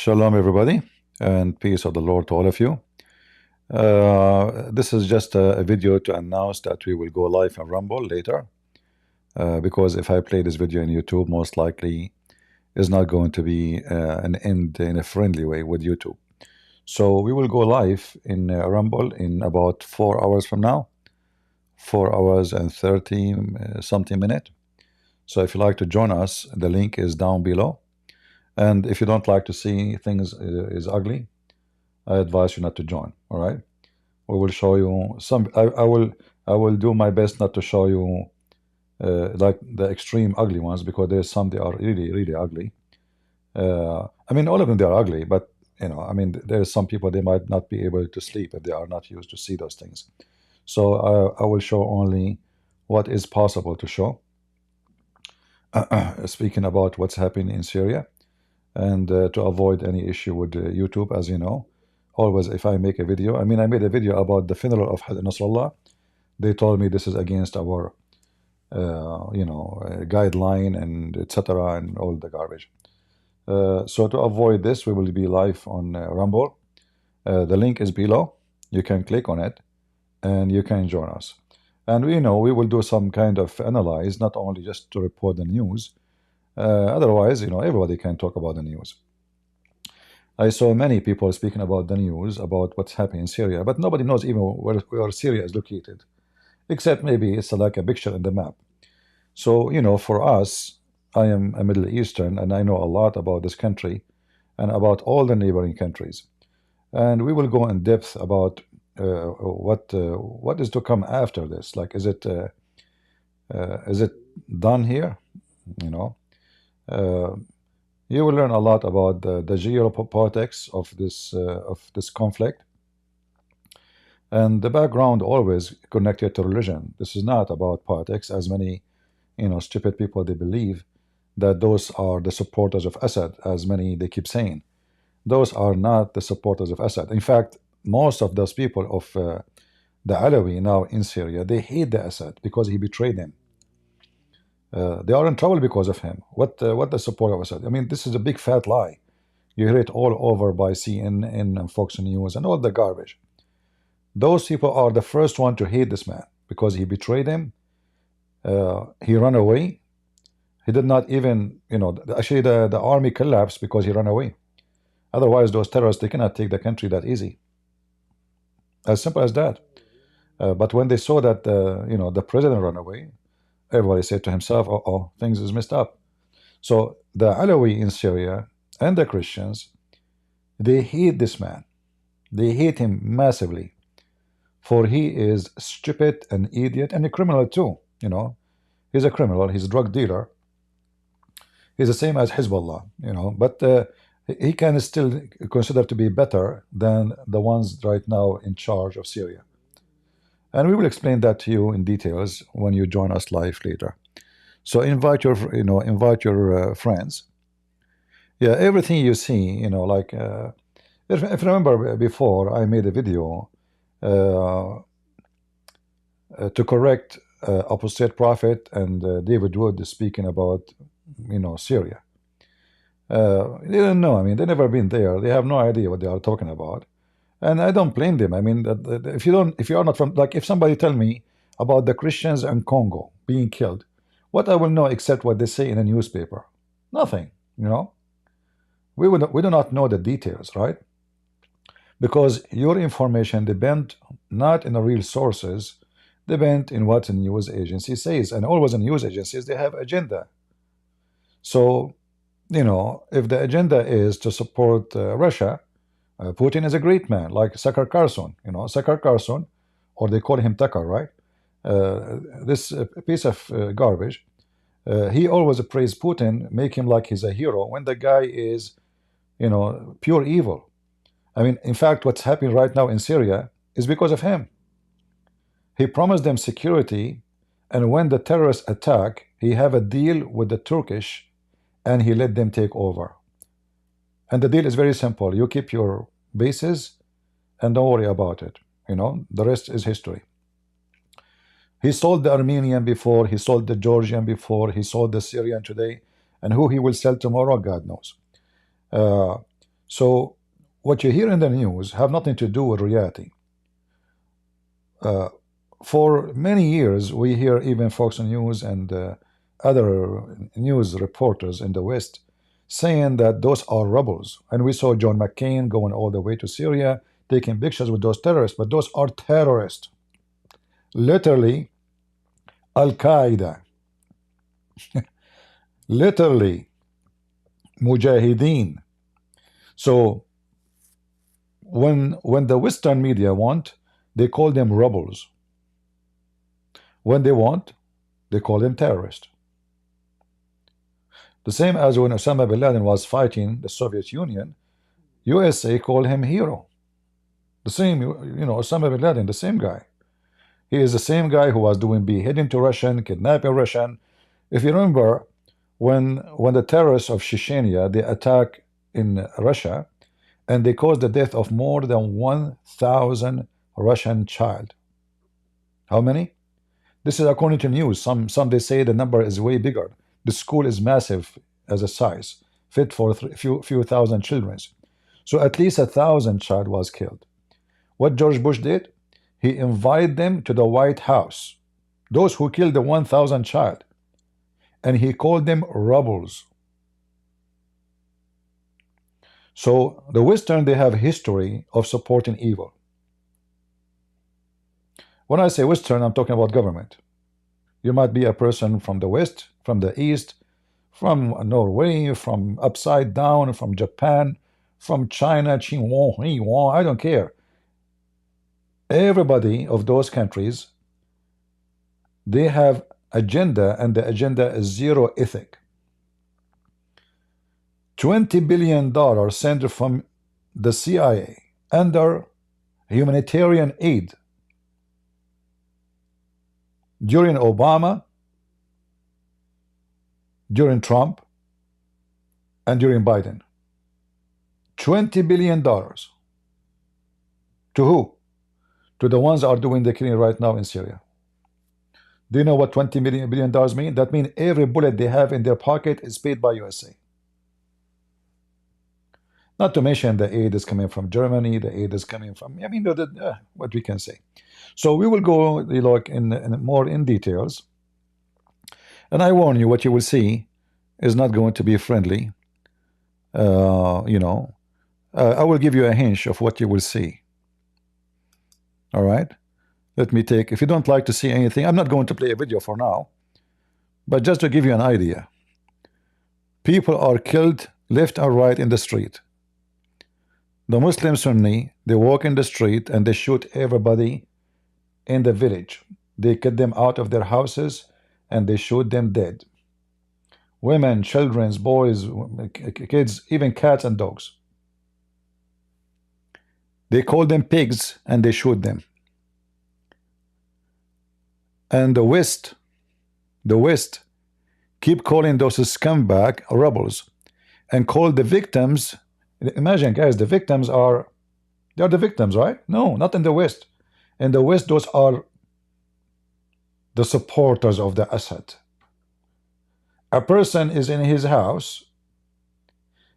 Shalom, everybody, and peace of the Lord to all of you. This is just a video to announce that we will go live on Rumble later, because if I play this video in YouTube, most likely is not going to be an end in a friendly way with YouTube. So we will go live in Rumble in about 4 hours from now, 4 hours and 30 something minutes. So if you like to join us, the link is down below. And if you don't like to see things is ugly, I advise you not to join. All right, we will show you some. I will do my best not to show you like the extreme ugly ones, because there's some they are really ugly. I mean, all of them they are ugly, but you know, I mean, there's some people they might not be able to sleep if they are not used to see those things. So I will show only what is possible to show. Speaking about what's happening in Syria. And to avoid any issue with YouTube, as you know, always if I make a video, I mean, I made a video about the funeral of Nasrallah. They told me this is against our, guideline and etc. and all the garbage. So to avoid this, we will be live on Rumble. The link is below. You can click on it, and you can join us. And we will do some kind of analyze, not only just to report the news. Otherwise, everybody can talk about the news. I saw many people speaking about the news, about what's happening in Syria, but nobody knows even where Syria is located, except maybe it's like a picture in the map. So, for us, I am a Middle Eastern, and I know a lot about this country and about all the neighboring countries. And we will go in depth about what is to come after this. Like, is it done here? You will learn a lot about the geopolitics of this conflict, and the background always connected to religion. This is not about politics, as many stupid people they believe that those are the supporters of Assad, as many they keep saying. Those are not the supporters of Assad. In fact, most of those people of the Alawi now in Syria, they hate the Assad because he betrayed them. They are in trouble because of him. What the support of Assad? I mean, this is a big fat lie. You hear it all over by CNN and Fox News and all the garbage. Those people are the first one to hate this man because he betrayed them. He ran away. He did not even, actually the army collapsed because he ran away. Otherwise, those terrorists, they cannot take the country that easy. As simple as that. But when they saw that, the president ran away, everybody said to himself, oh, things is messed up. So the Alawi in Syria and the Christians, they hate this man. They hate him massively, for he is stupid, an idiot, and a criminal too. He's a criminal. He's a drug dealer. He's the same as Hezbollah, but he can still consider to be better than the ones right now in charge of Syria. And we will explain that to you in details when you join us live later. So invite your, friends. Yeah, everything you see, like if you remember before, I made a video to correct apostate prophet and David Wood speaking about, Syria. They didn't know. I mean, they never been there. They have no idea what they are talking about. And I don't blame them. I mean, if you are not from, like, if somebody tell me about the Christians in Congo being killed, what I will know except what they say in a newspaper? Nothing. We do not know the details, right? Because your information depend not in the real sources, depend in what the news agency says, and always in news agencies they have agenda. So, if the agenda is to support Russia. Putin is a great man, like Tucker Carlson, Tucker Carlson, or they call him Tucker, right? This piece of garbage. He always praise Putin, make him like he's a hero, when the guy is, pure evil. I mean, in fact, what's happening right now in Syria is because of him. He promised them security, and when the terrorists attack, he have a deal with the Turkish, and he let them take over. And the deal is very simple. You keep your bases and don't worry about it. The rest is history. He sold the Armenian before, he sold the Georgian before, he sold the Syrian today, and who he will sell tomorrow, God knows. So what you hear in the news have nothing to do with reality. For many years, we hear even Fox News and other news reporters in the West saying that those are rebels. And we saw John McCain going all the way to Syria, taking pictures with those terrorists, but those are terrorists. Literally, Al Qaeda, literally, Mujahideen. So when the Western media want, they call them rebels. When they want, they call them terrorists. The same as when Osama bin Laden was fighting the Soviet Union, USA called him hero. The same, Osama bin Laden, the same guy. He is the same guy who was doing beheading to Russian, kidnapping Russian. If you remember, when the terrorists of Chechnya, they attack in Russia, and they caused the death of more than 1,000 Russian child. How many? This is according to news. Some they say the number is way bigger. The school is massive as a size, fit for a few thousand children. So at least 1,000 child was killed. What George Bush did? He invited them to the White House, those who killed the 1,000 child, and he called them rebels. So the Western, they have history of supporting evil. When I say Western, I'm talking about government. You might be a person from the West, from the East, from Norway, from upside down, from Japan, from China, I don't care. Everybody of those countries, they have agenda, and the agenda is zero ethic. $20 billion sent from the CIA under humanitarian aid during Obama, during Trump, and during Biden. $20 billion. To who? To the ones that are doing the killing right now in Syria. Do you know what $20 billion mean? That means every bullet they have in their pocket is paid by USA. Not to mention the aid is coming from Germany, the aid is coming from, what we can say. So we will go in more in details. And I warn you, what you will see is not going to be friendly. I will give you a hint of what you will see. All right? Let me take, if you don't like to see anything, I'm not going to play a video for now, but just to give you an idea. People are killed left and right in the street. The Muslim Sunni, they walk in the street and they shoot everybody in the village. They get them out of their houses and they shoot them dead. Women, children, boys, kids, even cats and dogs. They call them pigs and they shoot them. And the West keep calling those scumbag rebels and call the victims. Imagine, guys, the victims are, they are the victims, right? No, not in the West. In the West, those are the supporters of the Assad. A person is in his house.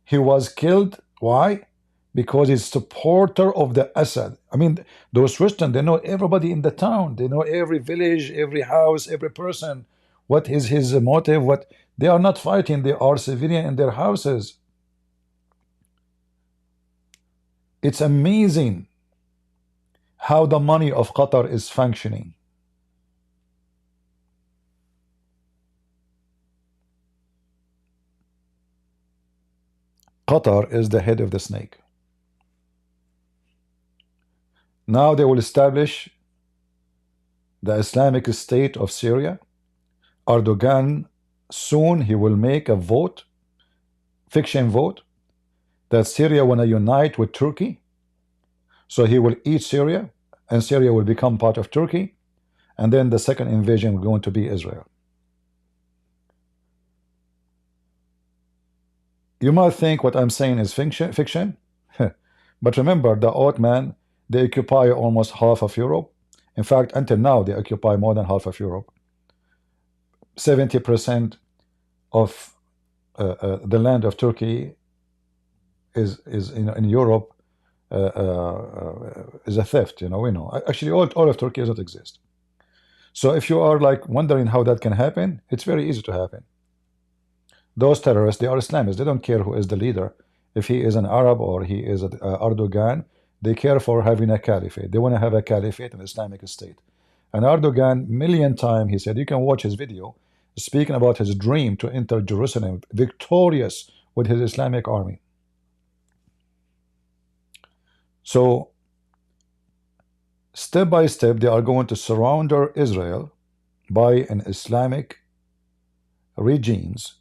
He was killed. Why? Because he's supporter of the Assad. I mean, those Western, they know everybody in the town. They know every village, every house, every person. What is his motive? What they are not fighting. They are civilian in their houses. It's amazing how the money of Qatar is functioning. Qatar is the head of the snake. Now they will establish the Islamic State of Syria. Erdogan, soon he will make a vote, fiction vote, that Syria want to unite with Turkey. So he will eat Syria, and Syria will become part of Turkey, and then the second invasion will going to be Israel. You might think what I'm saying is fiction, but remember, the Ottoman, they occupy almost half of Europe. In fact, until now, they occupy more than half of Europe. 70% of the land of Turkey is in Europe is a theft. You know, we know. Actually, all of Turkey does not exist. So if you are like wondering how that can happen, it's very easy to happen. Those terrorists, they are Islamists. They don't care who is the leader. If he is an Arab or he is Erdogan, they care for having a caliphate. They want to have a caliphate, an Islamic state. And Erdogan, million times, he said, you can watch his video, speaking about his dream to enter Jerusalem victorious with his Islamic army. So, step by step, they are going to surround Israel by an Islamic regimes.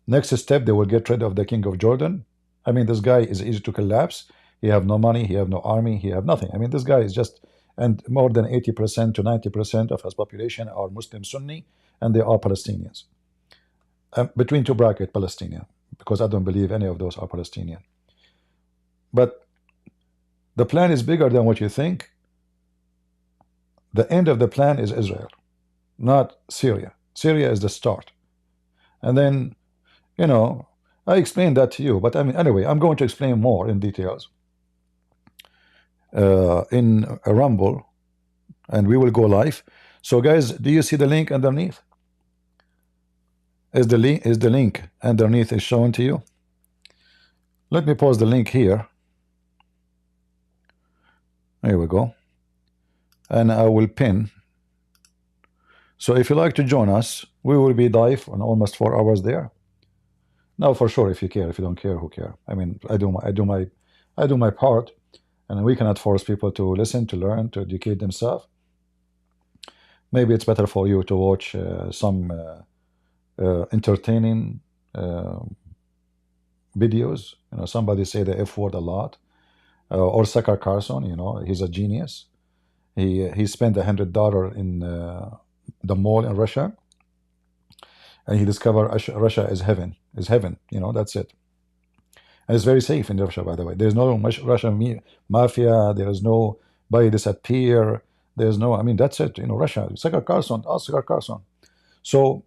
Next step, they will get rid of the king of Jordan. I mean, this guy is easy to collapse. He have no money, he have no army, he have nothing. I mean, this guy is just, and more than 80% to 90% of his population are Muslim Sunni, and they are Palestinians. Between two brackets, Palestinian, because I don't believe any of those are Palestinian. But the plan is bigger than what you think. The end of the plan is Israel, not Syria. Syria is the start. And then, you know, I explained that to you, but I mean, anyway, I'm going to explain more in details in a Rumble, and we will go live. So, guys, do you see the link underneath? Is the link underneath is shown to you? Let me post the link here. Here we go. And I will pin. So if you like to join us, we will be live on almost 4 hours there. Now, for sure, if you care. If you don't care, who care? I mean, I do my part, and we cannot force people to listen, to learn, to educate themselves. Maybe it's better for you to watch some entertaining videos. You know, somebody say the F word a lot, or Tucker Carlson. You know, he's a genius. He spent $100 in the mall in Russia, and he discovered Russia is heaven. You know, that's it. And it's very safe in Russia, by the way. There's no Russian mafia. There is nobody disappear. There's no. I mean, that's it. You know, Russia. Tucker Carlson. Ask Tucker Carlson. So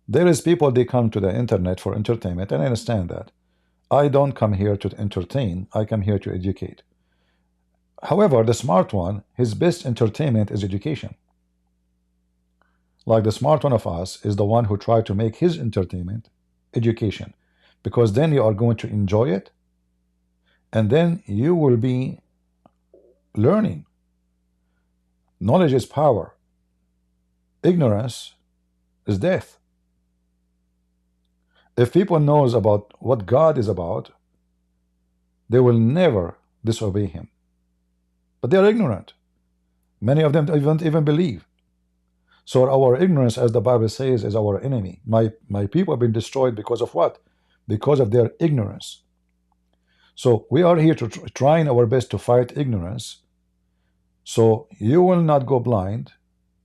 there is people, they come to the internet for entertainment, and I understand that. I don't come here to entertain. I come here to educate. However, the smart one, his best entertainment is education. Like the smart one of us is the one who tried to make his entertainment education, because then you are going to enjoy it, and then you will be learning. Knowledge is power. Ignorance is death. If people knows about what God is about, they will never disobey him. But they are ignorant. Many of them don't even believe. So our ignorance, as the Bible says, is our enemy. My people have been destroyed because of what? Because of their ignorance. So we are here to trying our best to fight ignorance. So you will not go blind,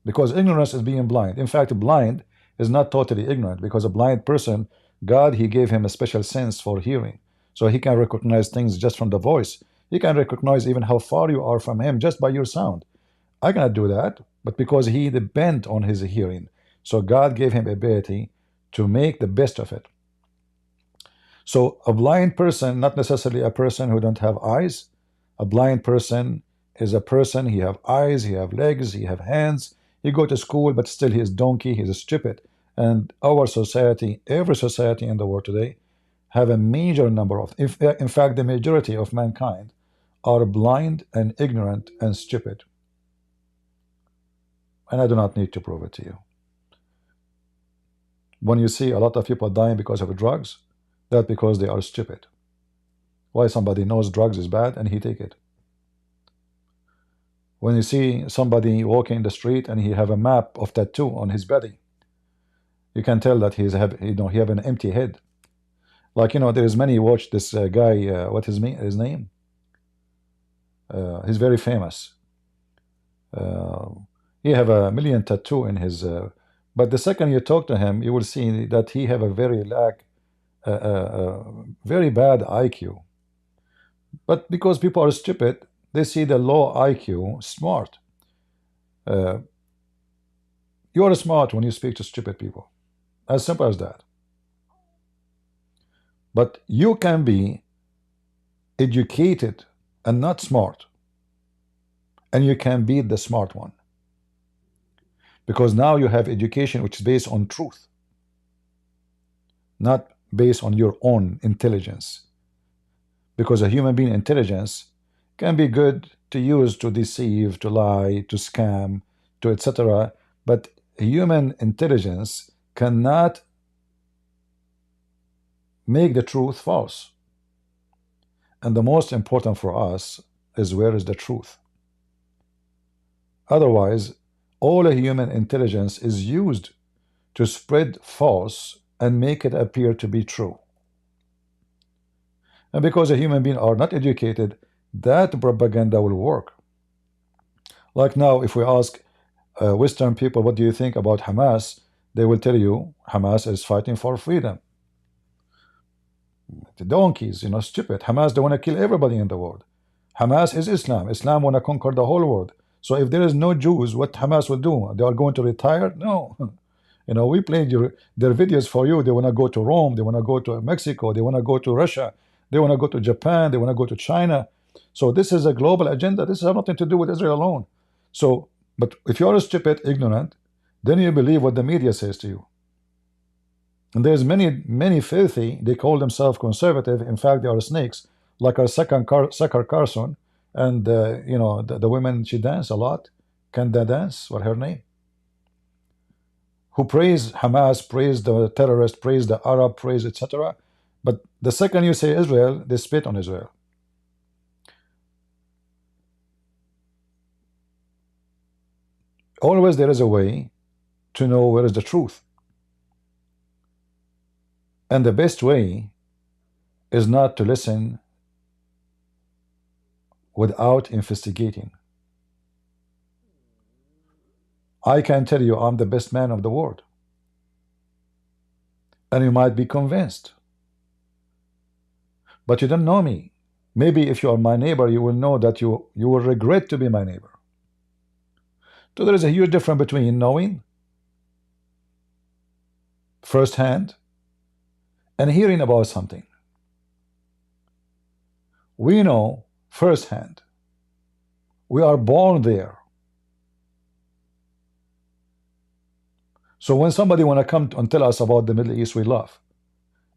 because ignorance is being blind. In fact, blind is not totally ignorant, because a blind person, God, he gave him a special sense for hearing. So he can recognize things just from the voice. He can recognize even how far you are from him just by your sound. I cannot do that, but because he depends on his hearing. So God gave him ability to make the best of it. So a blind person, not necessarily a person who don't have eyes. A blind person is a person, he have eyes, he have legs, he have hands. He go to school, but still he is donkey, he is stupid. And our society, every society in the world today, have a major number of, in fact, the majority of mankind are blind and ignorant and stupid. And I do not need to prove it to you. When you see a lot of people dying because of drugs, that's because they are stupid. Why? Somebody knows drugs is bad and he take it. When you see somebody walking in the street and he have a map of tattoo on his body, you can tell that he have an empty head. Like, you know, there is many watch this guy. What is his name? He's very famous. He have a million tattoo in his. But the second you talk to him, you will see that he have a very very bad IQ. But because people are stupid, they see the low IQ smart. You are smart when you speak to stupid people. As simple as that. But you can be educated and not smart, and you can beat the smart one, because now you have education which is based on truth, not based on your own intelligence. Because a human being intelligence can be good to use to deceive, to lie, to scam, to etc. But human intelligence cannot make the truth false. And the most important for us is, where is the truth? Otherwise, all a human intelligence is used to spread false and make it appear to be true. And because a human being are not educated, that propaganda will work. Like now, if we ask Western people, what do you think about Hamas? They will tell you Hamas is fighting for freedom. The donkeys, stupid. Hamas, they want to kill everybody in the world. Hamas is Islam. Islam want to conquer the whole world. So if there is no Jews, what Hamas will do? They are going to retire? No. We played their videos for you. They want to go to Rome. They want to go to Mexico. They want to go to Russia. They want to go to Japan. They want to go to China. So this is a global agenda. This has nothing to do with Israel alone. So, but if you are stupid, ignorant, then you believe what the media says to you. And there's many filthy, they call themselves conservative. In fact, they are snakes, like our Sucker Carson. And, the women, she dance a lot. QandA dance, what her name? Who praise Hamas, praise the terrorist, praise the Arab, praise etc. But the second you say Israel, they spit on Israel. Always there is a way to know where is the truth. And the best way is not to listen without investigating. I can tell you I'm the best man of the world. And you might be convinced. But you don't know me. Maybe if you are my neighbor, you will know that you will regret to be my neighbor. So there is a huge difference between knowing firsthand and hearing about something. We know firsthand. We are born there. So when somebody want to come and tell us about the Middle East, we laugh.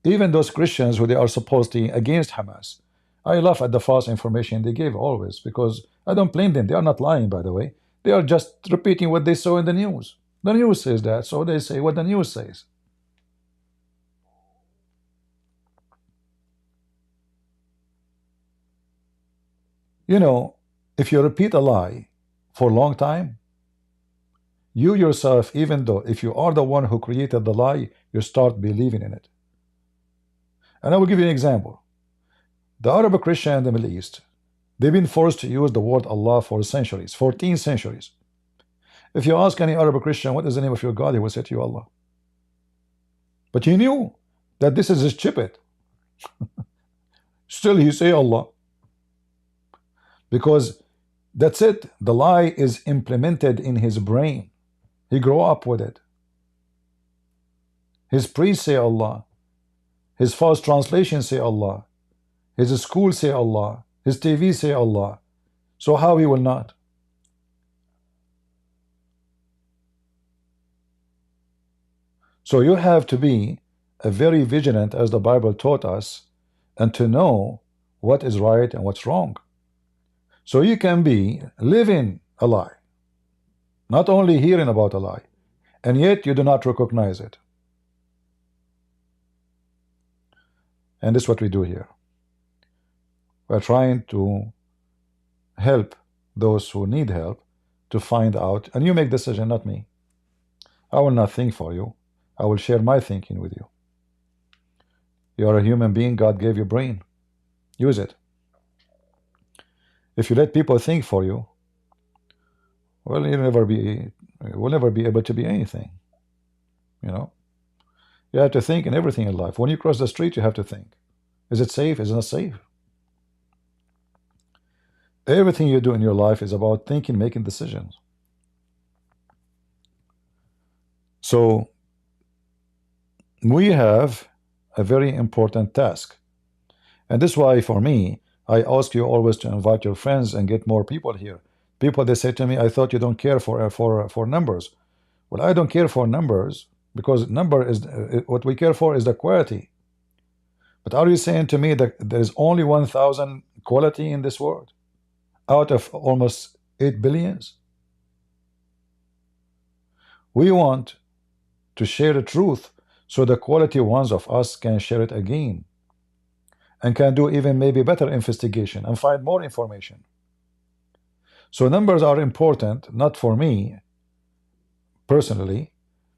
Even those Christians who they are supposedly against Hamas, I laugh at the false information they give always, because I don't blame them. They are not lying, by the way. They are just repeating what they saw in the news. The news says that, so they say what the news says. If you repeat a lie for a long time, you yourself, even though if you are the one who created the lie, you start believing in it. And I will give you an example. The Arab Christian in the Middle East, they've been forced to use the word Allah for centuries, 14 centuries. If you ask any Arab Christian, what is the name of your God, he will say to you, Allah. But he knew that this is stupid. Still he say Allah. Because that's it. The lie is implemented in his brain. He grew up with it. His priests say Allah. His false translations say Allah. His school say Allah. His TV say Allah. So how he will not? So you have to be very vigilant, as the Bible taught us, and to know what is right and what's wrong. So you can be living a lie, not only hearing about a lie, and yet you do not recognize it. And this is what we do here. We're trying to help those who need help to find out, and you make decision, not me. I will not think for you. I will share my thinking with you. You are a human being. God gave you a brain. Use it. If you let people think for you, well, you'll never be able to be anything. You have to think in everything in life. When you cross the street, you have to think. Is it safe? Is it not safe? Everything you do in your life is about thinking, making decisions. So we have a very important task. And this is why, for me, I ask you always to invite your friends and get more people here. People, they say to me, I thought you don't care for numbers. Well, I don't care for numbers, because number is what we care for is the quality. But are you saying to me that there is only 1,000 quality in this world out of almost 8 billions? We want to share the truth so the quality ones of us can share it again and can do even maybe better investigation and find more information. So numbers are important, not for me personally,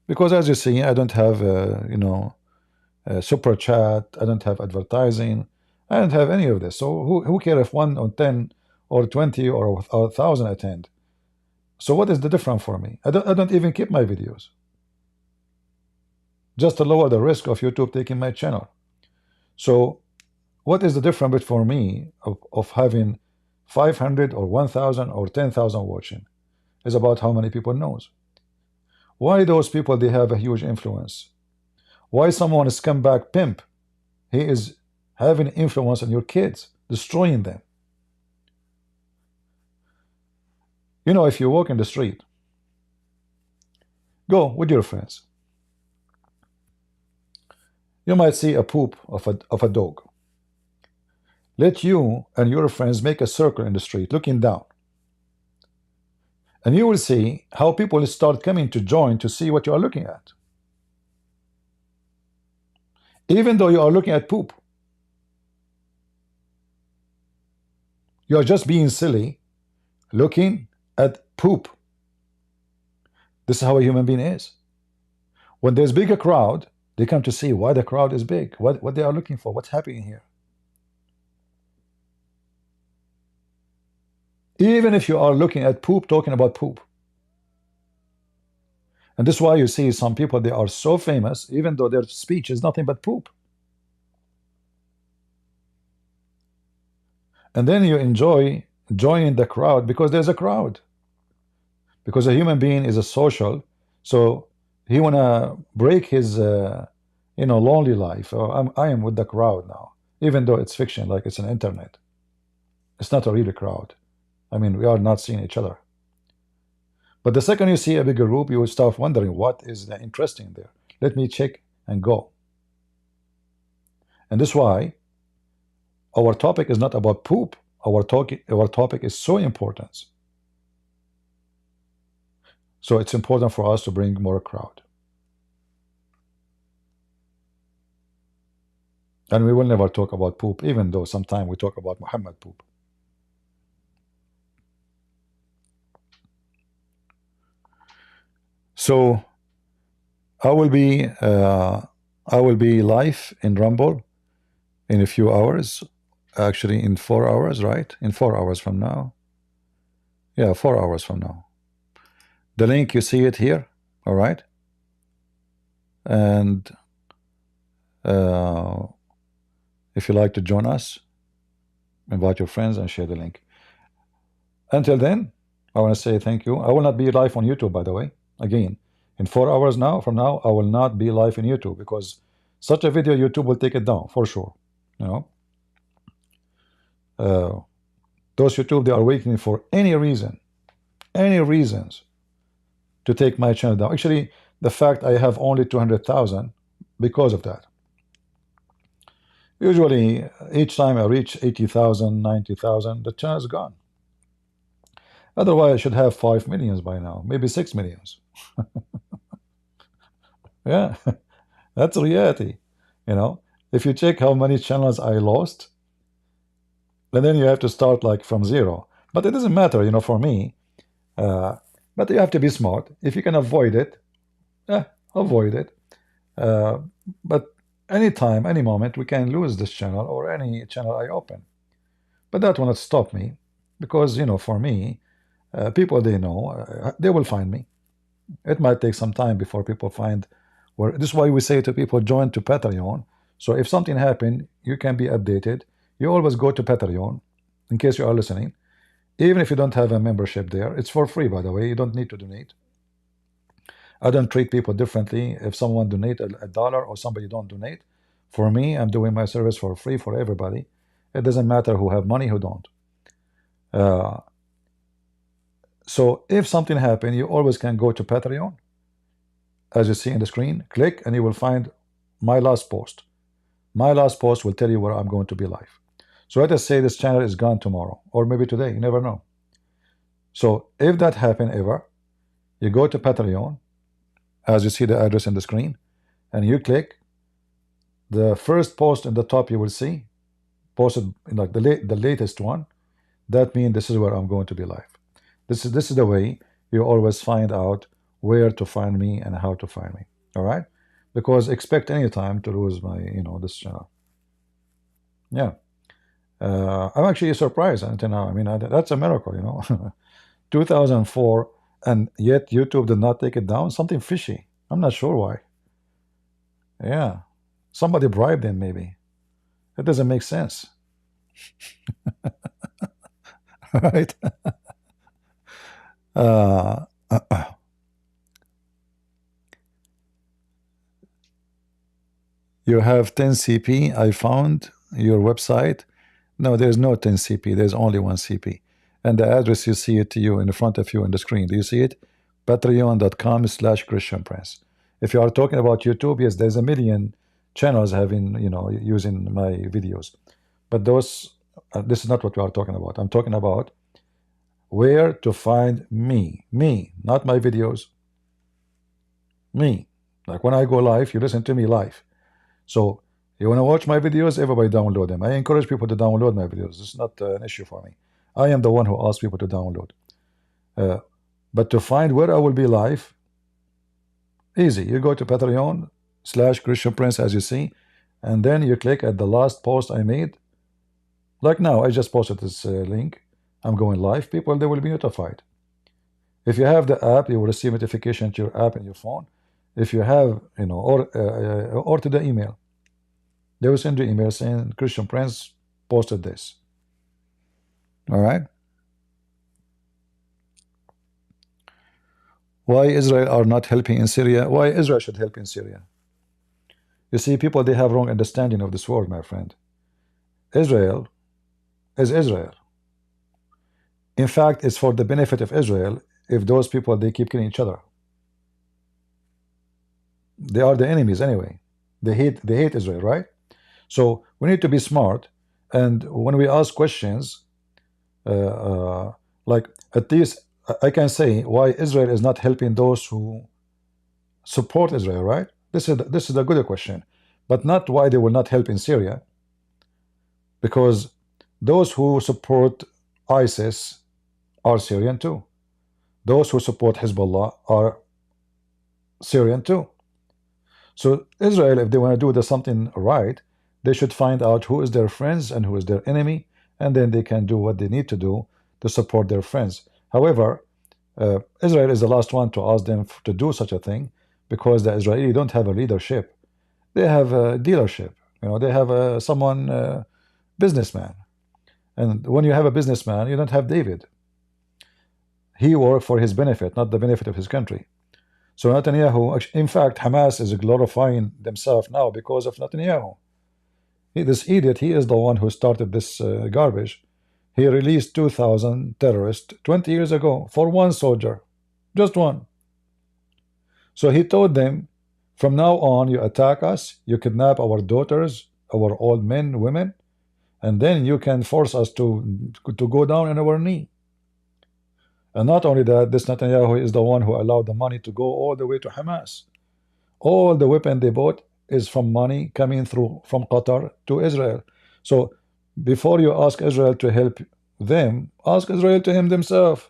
because as you see, I don't have super chat, I don't have advertising, I don't have any of this. So who cares if 1 or 10 or 20 or 1,000 attend? So what is the difference for me? I don't even keep my videos, just to lower the risk of YouTube taking my channel. So what is the difference for me of having 500 or 1,000 or 10,000 watching? Is about how many people knows. Why those people, they have a huge influence? Why someone is scumbag pimp, he is having influence on your kids, destroying them? You know, if you walk in the street, go with your friends, you might see a poop of a dog. Let you and your friends make a circle in the street looking down, and you will see how people start coming to join to see what you are looking at, even though you are looking at poop. You are just being silly looking at poop. This is how a human being is. When there's bigger crowd, they come to see why the crowd is big, what they are looking for, what's happening here. Even if you are looking at poop, talking about poop. And this is why you see some people, they are so famous, even though their speech is nothing but poop. And then you enjoy joining the crowd because there's a crowd. Because a human being is a social, so he wanna break his lonely life. I am with the crowd now, even though it's fiction, like it's an internet. It's not a real crowd. I mean, we are not seeing each other. But the second you see a bigger group, you will start wondering what is the interesting there. Let me check and go. And this is why our topic is not about poop. Our topic is so important. So it's important for us to bring more crowd. And we will never talk about poop, even though sometimes we talk about Muhammad poop. So I will be live in Rumble in a few hours, actually in 4 hours, right? In 4 hours from now. Yeah, 4 hours from now. The link, you see it here, all right? And if you like to join us, invite your friends and share the link. Until then, I want to say thank you. I will not be live on YouTube, by the way. Again, in 4 hours from now, I will not be live in YouTube, because such a video, YouTube will take it down for sure. You know, those YouTube, they are waiting for any reasons to take my channel down. Actually, the fact I have only 200,000 because of that. Usually, each time I reach 80,000, 90,000, the channel is gone. Otherwise, I should have 5 millions by now, maybe 6 millions. Yeah, that's reality. You know, if you check how many channels I lost, and then you have to start like from zero. But it doesn't matter, you know, for me. But you have to be smart. If you can avoid it, avoid it. But anytime, any moment, we can lose this channel or any channel I open. But that will not stop me, because, you know, for me, people, they know, they will find me. It might take some time before people find where. This is why we say to people, join to Patreon. So if something happened, you can be updated. You always go to Patreon, in case you are listening. Even if you don't have a membership there, it's for free, by the way. You don't need to donate. I don't treat people differently. If someone donate $1 or somebody don't donate, for me, I'm doing my service for free for everybody. It doesn't matter who have money, who don't. So if something happened, you always can go to Patreon, as you see in the screen. Click, and you will find my last post. My last post will tell you where I'm going to be live. So let us say this channel is gone tomorrow, or maybe today. You never know. So if that happened ever, you go to Patreon, as you see the address in the screen, and you click the first post in the top. You will see posted like the latest one. That means this is where I'm going to be live. This is the way you always find out where to find me and how to find me. All right, because expect any time to lose my this channel. Yeah, I'm actually surprised until now. I mean, that's a miracle, 2004, and yet YouTube did not take it down. Something fishy. I'm not sure why. Yeah, somebody bribed them maybe. It doesn't make sense. Right? Uh, you have 10 CP. I found your website. No, there's no 10 CP. There's only one CP. And the address, you see it to you in front of you on the screen. Do you see it? Patreon.com/Christian Prince. If you are talking about YouTube, yes, there's a million channels having, using my videos. But those, this is not what we are talking about. I'm talking about where to find me, not my videos, me. Like when I go live, you listen to me live. So you want to watch my videos, everybody download them. I encourage people to download my videos. It's not an issue for me. I am the one who asks people to download. But to find where I will be live, easy. You go to Patreon/Christian Prince, as you see, and then you click at the last post I made. Like now, I just posted this link. I'm going live. People, they will be notified. If you have the app, you will receive notification to your app in your phone. If you have, or to the email, they will send you email saying Christian Prince posted this. All right. Why Israel are not helping in Syria? Why Israel should help in Syria? You see, people, they have wrong understanding of this word, my friend. Israel is Israel. In fact, it's for the benefit of Israel if those people, they keep killing each other. They are the enemies anyway. They hate Israel, right? So we need to be smart, and when we ask questions, like at least I can say why Israel is not helping those who support Israel, right? This is a good question, but not why they will not help in Syria, because those who support ISIS are Syrian too. Those who support Hezbollah are Syrian too. So Israel, if they want to do something right, they should find out who is their friends and who is their enemy, and then they can do what they need to do to support their friends. However, Israel is the last one to ask them to do such a thing, because the Israeli don't have a leadership. They have a dealership. They have someone, businessman. And when you have a businessman, you don't have David. He worked for his benefit, not the benefit of his country. So Netanyahu, in fact, Hamas is glorifying themselves now because of Netanyahu. This idiot, he is the one who started this garbage. He released 2,000 terrorists 20 years ago for one soldier, just one. So he told them, from now on, you attack us, you kidnap our daughters, our old men, women, and then you can force us to go down on our knee. And not only that, this Netanyahu is the one who allowed the money to go all the way to Hamas. All the weapon they bought is from money coming through from Qatar to Israel. So before you ask Israel to help them, ask Israel to help themselves.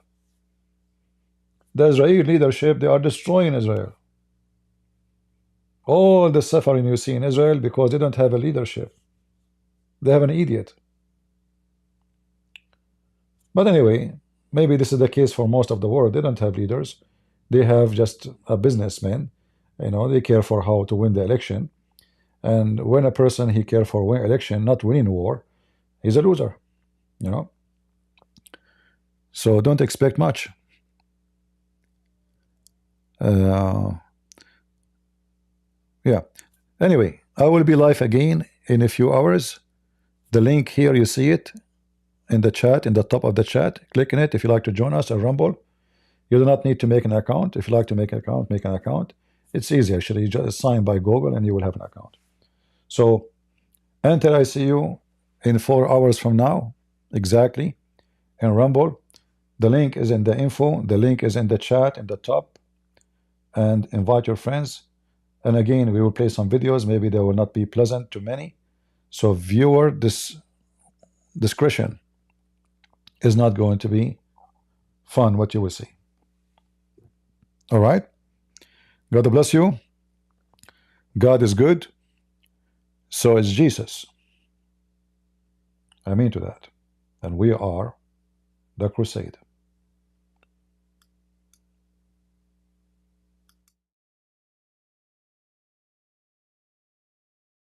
The Israeli leadership, they are destroying Israel. All the suffering you see in Israel because they don't have a leadership. They have an idiot. But anyway, maybe this is the case for most of the world. They don't have leaders. They have just a businessman. They care for how to win the election. And when a person, he care for win election, not winning war, he's a loser. So don't expect much. Yeah. Anyway, I will be live again in a few hours. The link here, you see it in the chat, in the top of the chat. Click on it if you like to join us at Rumble. You do not need to make an account. If you like to make an account, make an account. It's easy actually. You just sign by Google and you will have an account. So enter I see you in 4 hours from now, exactly, in Rumble. The link is in the info. The link is in the chat in the top. And invite your friends. And again, we will play some videos. Maybe they will not be pleasant to many. So viewer discretion is not going to be fun what you will see. All right. God bless you. God is good. So is Jesus. I mean to that. And we are the crusade.